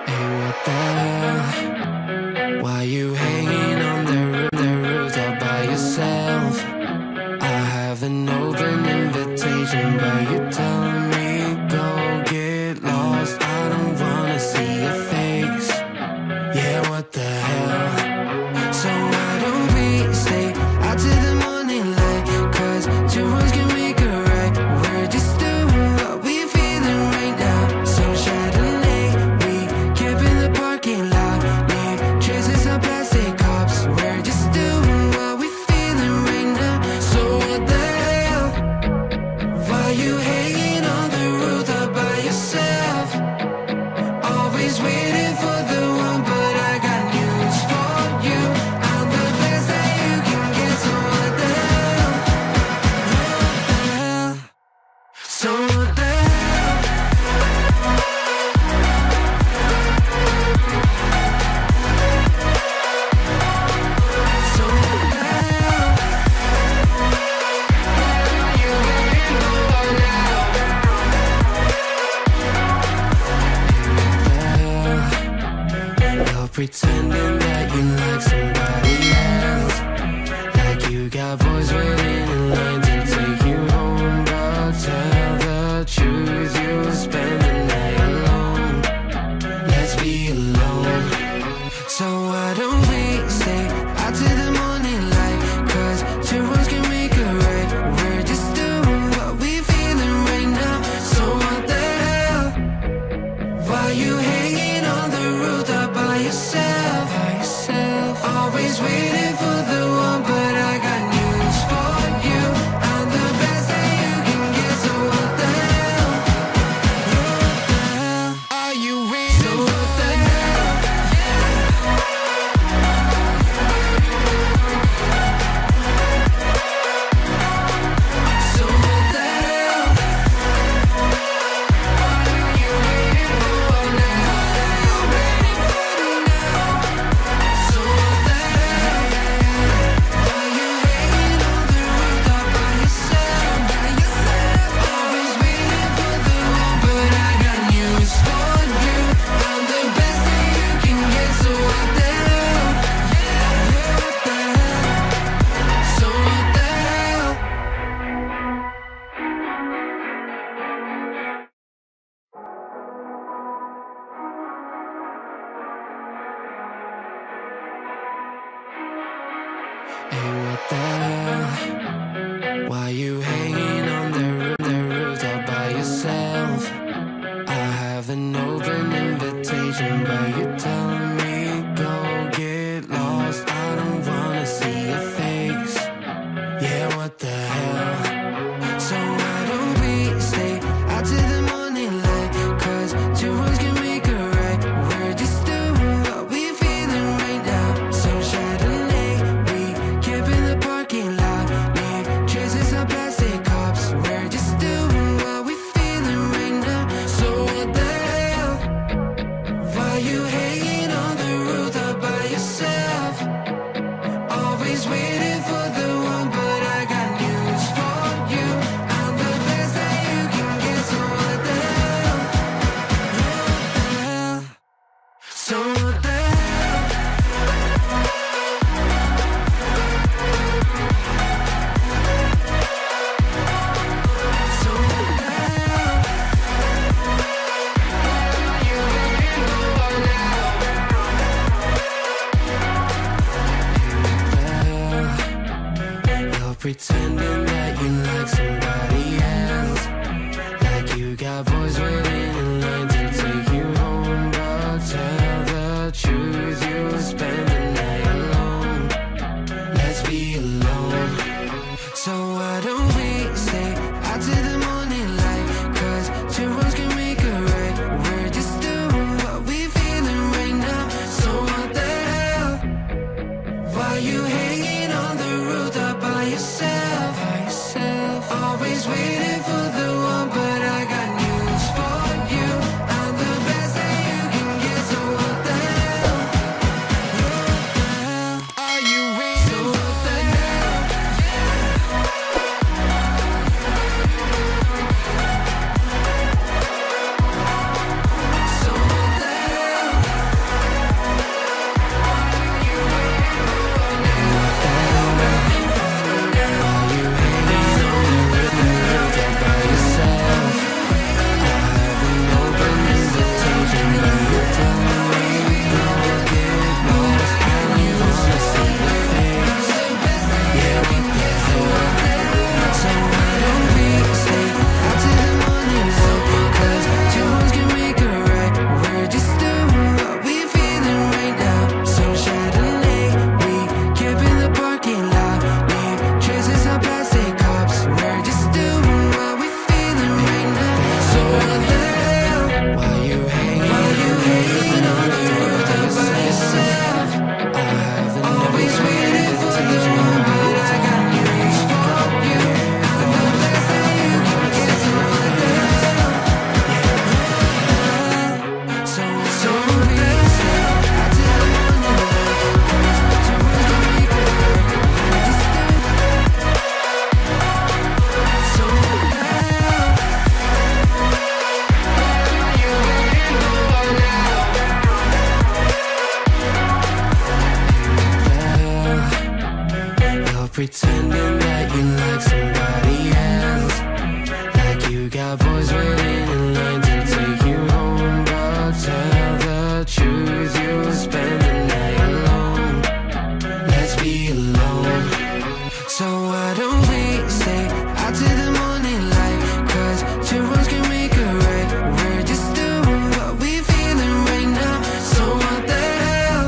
Hey, what the hell? Why you hanging on the roof all by yourself? I have an open invitation, but you're telling me go get lost. I don't wanna see your face. Yeah, what the hell? So why don't we stay out till the morning light? 'Cause two wrongs can make a right. We're just doing what we feeling right now. So Chardonnay, we camp in the parking lot. Leave traces of plastic cups. We're just doing what we feeling right now. So what the hell? Why you hanging on the roof all by yourself? Always waiting for the one, but I got news for you. I'm the best that you can get, so what the hell? What the hell? So what the hell? So what the hell? You waiting for now? You're pretending that you like somebody else, like you got boys waiting in line to take you home. But tell the truth, you'll spend the night alone. Let's be alone. So why don't we stay out till the morning light? 'Cause two wrongs can make a right. We're just doing what we feeling right now. So what the hell? Why you hanging on the roof all by yourself? Always waiting for the one, but I got news for you. I'm the best that you can get, so what the hell? What the hell? Are you waiting? So what the hell? So what the hell? What are you waiting for now? So what the hell? Why you hanging on the roof all by yourself? Always waiting for the one, but I got news for you. I'm the best that you can get, so what the hell? What the hell? So what the hell? Hey, what the hell? Why you hanging on the roof all by yourself? I have an open invitation, but you're telling me go get lost. I don't wanna see your face. Yeah, what the hell? So why don't we stay out till the morning light? 'Cause two wrongs can make a right. We're just doing what we feeling right now. So Chardonnay, we camp in the parking lot. Leave traces of plastic cups. We're just doing what we feeling right now. So what the hell? Why you hanging on the roof all by yourself? Always waiting for the one, but I got news for you. I'm the best that you can get, so what the hell? What the hell? So what the hell? So what the hell? You waiting for now? You're pretending that you like somebody else, like you got boys waiting in line to take you home. But tell the truth, you'll spend the night alone. Let's be alone. So why don't we stay out till the morning light? 'Cause two wrongs can make a right. We're just doing what we feeling right now. So what the hell? Why you hanging on the roof all by yourself? Always waiting for the one, but I got news for that you like somebody else, like you got boys waiting in line to take you home. But tell the truth, you'll spend the night alone. Let's be alone. So why don't we stay out to the morning light? 'Cause two wrongs can make a right. We're just doing what we feeling right now. So what the hell?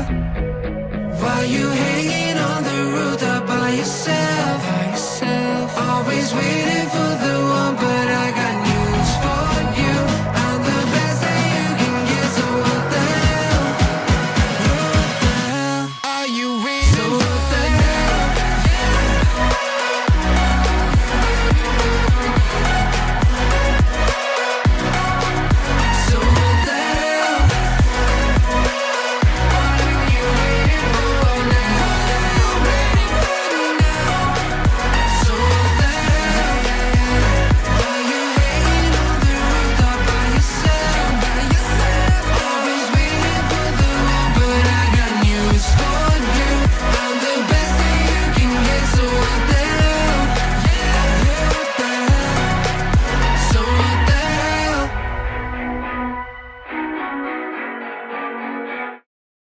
Why you hanging on the roof all by yourself? Always waiting